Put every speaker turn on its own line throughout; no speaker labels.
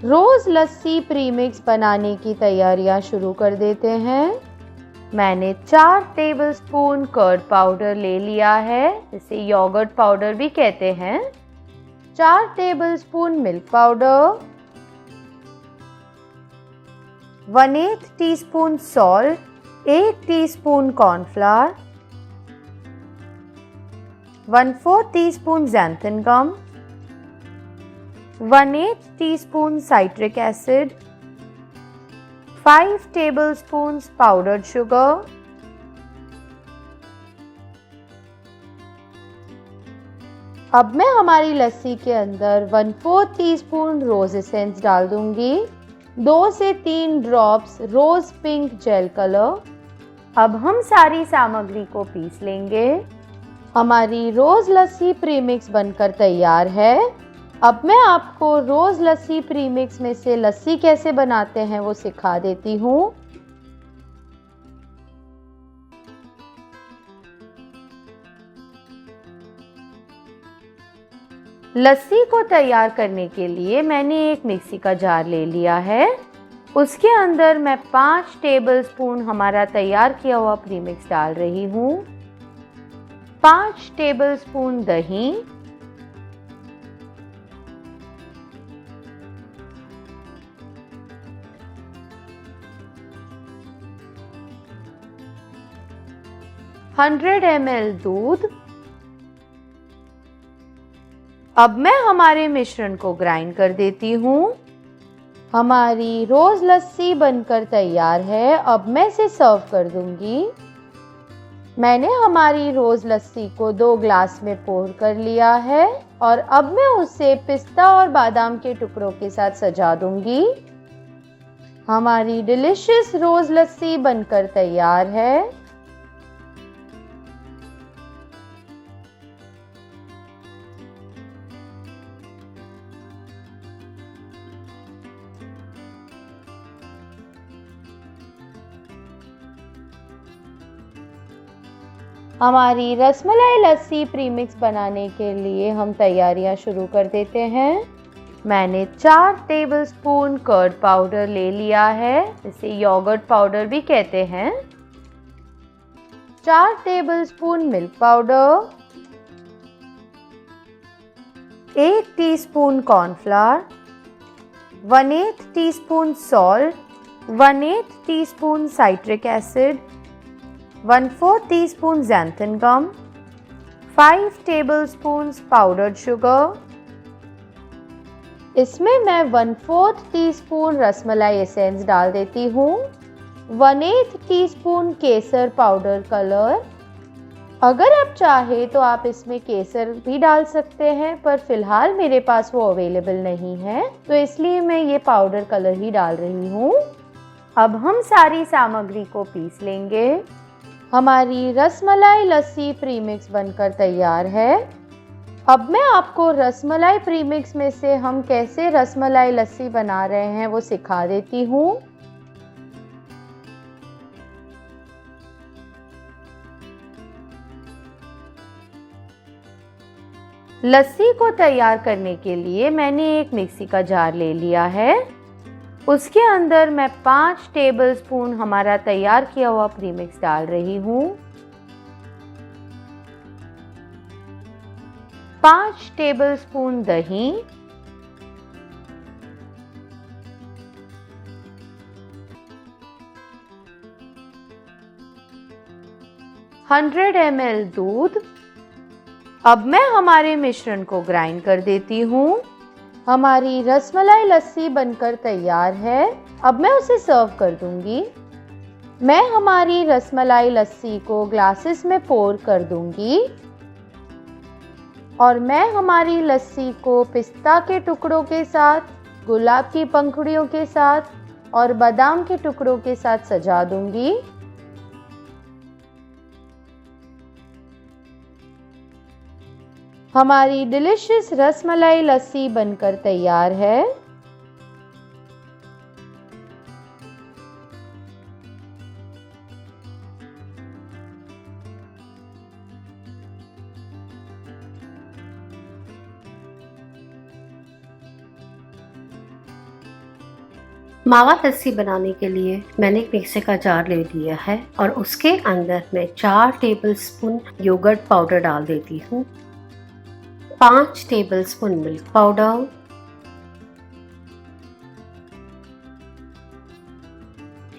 रोज़ लस्सी premix बनाने की तैयारियां शुरू कर देते हैं। मैंने 4 टेबलस्पून कर्ड पाउडर ले लिया है, इसे योगर्ट पाउडर भी कहते हैं। 4 tablespoon milk powder, 1/8 teaspoon salt, 1 teaspoon cornflour, 1/4 teaspoon xanthan gum, 1/8 teaspoon citric acid, 5 tablespoons powdered sugar, अब मैं हमारी लस्सी के अंदर 1/4 टीस्पून रोज एसेंस डाल दूंगी, 2 से 3 drops rose pink gel colour. अब हम सारी सामग्री को पीस लेंगे। हमारी रोज लस्सी प्रीमिक्स बनकर तैयार है। अब मैं आपको रोज लस्सी प्रीमिक्स में से लस्सी कैसे बनाते हैं वो सिखा देती हूँ। लस्सी को तैयार करने के लिए मैंने एक मिक्सी का जार ले लिया है। उसके अंदर मैं 5 टेबलस्पून हमारा तैयार किया हुआ प्रीमिक्स डाल रही हूँ, 5 टेबलस्पून दही, (100 ml) दूध। अब मैं हमारे मिश्रण को ग्राइंड कर देती हूँ। हमारी रोज लस्सी बनकर तैयार है। अब मैं इसे सर्व कर दूंगी। मैंने हमारी रोज लस्सी को 2 ग्लास में पोर कर लिया है और अब मैं उसे पिस्ता और बादाम के टुकड़ों के साथ सजा दूंगी। हमारी डिलिशियस रोज लस्सी बनकर तैयार है। हमारी रसमलाई लस्सी प्रीमिक्स बनाने के लिए हम तैयारियां शुरू कर देते हैं। मैंने 4 टेबलस्पून कर्ड पाउडर ले लिया है, इसे योगर्ट पाउडर भी कहते हैं। 4 tablespoon milk powder, 1 teaspoon cornflour, 1/8 teaspoon salt, 1/8 teaspoon citric acid, 1/4 teaspoon xanthan gum, 5 tablespoons powdered sugar। इसमें मैं 1/4 टीस्पून रसमलाई एसेंस डाल देती हूँ, 1/8 टीस्पून केसर पाउडर कलर। अगर आप चाहे तो आप इसमें केसर भी डाल सकते हैं, पर फिलहाल मेरे पास वो अवेलेबल नहीं है, तो इसलिए मैं ये पाउडर कलर ही डाल रही हूँ। अब हम सारी सामग्री को पीस लेंगे। हमारी रसमलाई लस्सी प्रीमिक्स बनकर तैयार है। अब मैं आपको रसमलाई प्रीमिक्स में से हम कैसे रसमलाई लस्सी बना रहे हैं वो सिखा देती हूँ। लस्सी को तैयार करने के लिए मैंने एक मिक्सी का जार ले लिया है। उसके अंदर मैं 5 टेबलस्पून हमारा तैयार किया हुआ प्रीमिक्स डाल रही हूँ, 5 टेबलस्पून दही, 100 ml दूध। अब मैं हमारे मिश्रण को ग्राइंड कर देती हूँ। हमारी रसमलाई लस्सी बनकर तैयार है। अब मैं उसे सर्व कर दूंगी। मैं हमारी रसमलाई लस्सी को ग्लासेस में पोर कर दूंगी और मैं हमारी लस्सी को पिस्ता के टुकड़ों के साथ, गुलाब की पंखुड़ियों के साथ और बादाम के टुकड़ों के साथ सजा दूंगी। हमारी डिलिशियस रसमलाई लस्सी बनकर तैयार है।
मावा लस्सी बनाने के लिए मैंने एक मिक्सी का जार ले लिया है और उसके अंदर मैं 4 टेबलस्पून योगर्ट पाउडर डाल देती हूँ, 5 टेबलस्पून मिल्क पाउडर,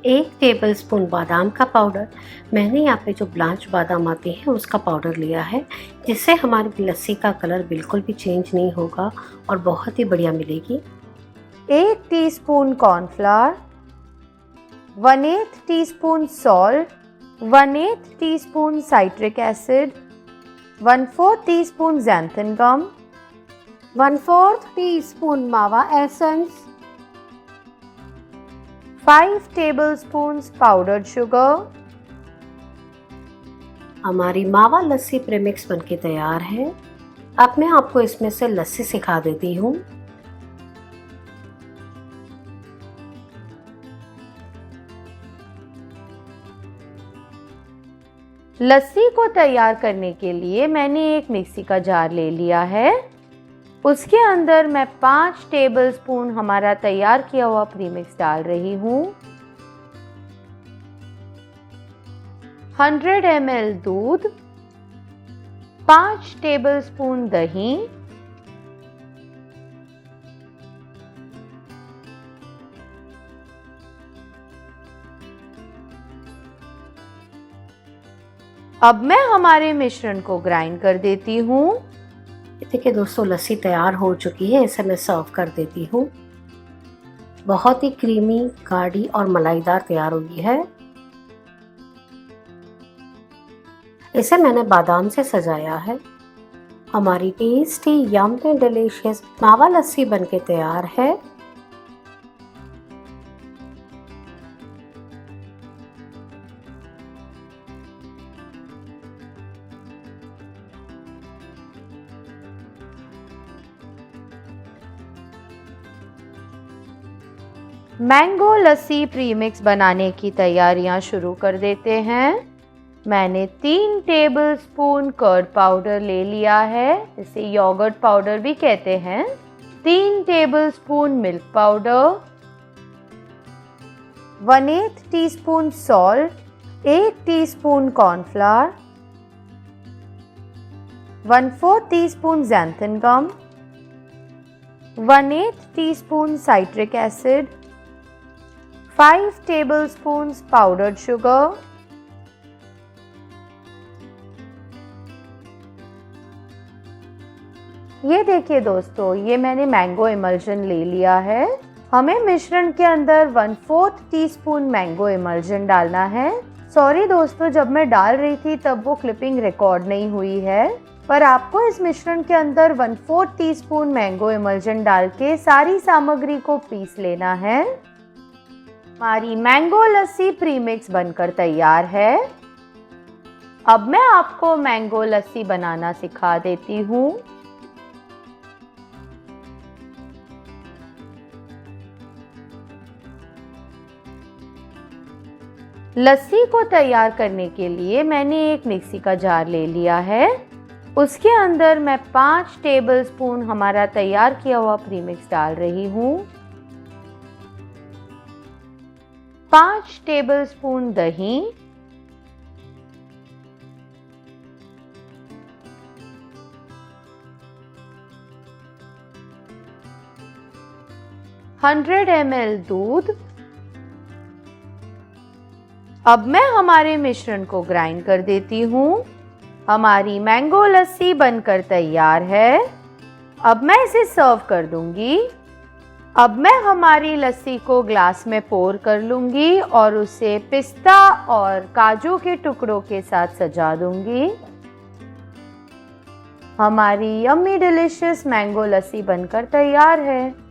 1 टेबलस्पून बादाम का पाउडर। मैंने यहाँ पे जो ब्लांच बादाम आती है उसका पाउडर लिया है, जिससे हमारी लस्सी का कलर बिल्कुल भी चेंज नहीं होगा और बहुत ही बढ़िया मिलेगी।
1 teaspoon cornflour, 1/8 teaspoon salt, 1/8 teaspoon citric acid, 1/4 teaspoon xanthan gum,
1/4 teaspoon मावा एसेंस,
5 tablespoons powdered sugar।
हमारी मावा लस्सी प्रीमिक्स बनके तैयार है। अब मैं आपको इसमें से लस्सी सिखा देती हूँ।
लस्सी को तैयार करने के लिए मैंने एक मिक्सी का जार ले लिया है। उसके अंदर मैं 5 टेबलस्पून हमारा तैयार किया हुआ प्रीमिक्स डाल रही हूँ। 100 ml दूध, 5 टेबलस्पून दही, अब मैं हमारे मिश्रण को ग्राइंड कर देती हूँ।
देखिए दोस्तों, लस्सी तैयार हो चुकी है। इसे मैं सर्व कर देती हूँ। बहुत ही क्रीमी, गाढ़ी और मलाईदार तैयार हुई है। इसे मैंने बादाम से सजाया है। हमारी टेस्टी यम्मी डिलीशियस मावा लस्सी बनके तैयार है।
मैंगो लस्सी प्रीमिक्स बनाने की तैयारियां शुरू कर देते हैं। मैंने 3 टेबलस्पून कर्ड पाउडर ले लिया है, इसे योगर्ट पाउडर भी कहते हैं। 3 tablespoon milk powder, 1/8 teaspoon salt, 1 teaspoon cornflour, 1/4 teaspoon xanthan gum, 1/8 teaspoon citric acid, 5 tablespoons powdered sugar, ये देखिए दोस्तों, ये मैंने मैंगो इमल्जन ले लिया है। हमें मिश्रण के अंदर 1/4 टीस्पून मैंगो इमल्जन डालना है। सॉरी दोस्तों, जब मैं डाल रही थी तब वो क्लिपिंग रिकॉर्ड नहीं हुई है, पर आपको इस मिश्रण के अंदर 1/4 टीस्पून मैंगो इमल्जन डाल के सारी सामग्री को पीस लेना है। हमारी मैंगो लस्सी प्रीमिक्स बनकर तैयार है। अब मैं आपको मैंगो लस्सी बनाना सिखा देती हूँ। लस्सी को तैयार करने के लिए मैंने एक मिक्सी का जार ले लिया है। उसके अंदर मैं 5 टेबलस्पून हमारा तैयार किया हुआ प्रीमिक्स डाल रही हूँ। 5 टेबलस्पून दही, 100 ml दूध। अब मैं हमारे मिश्रण को ग्राइंड कर देती हूँ। हमारी मैंगो लस्सी बनकर तैयार है। अब मैं इसे सर्व कर दूंगी। अब मैं हमारी लस्सी को ग्लास में पोर कर लूंगी और उसे पिस्ता और काजू के टुकड़ों के साथ सजा दूंगी। हमारी यम्मी डिलीशियस मैंगो लस्सी बनकर तैयार है।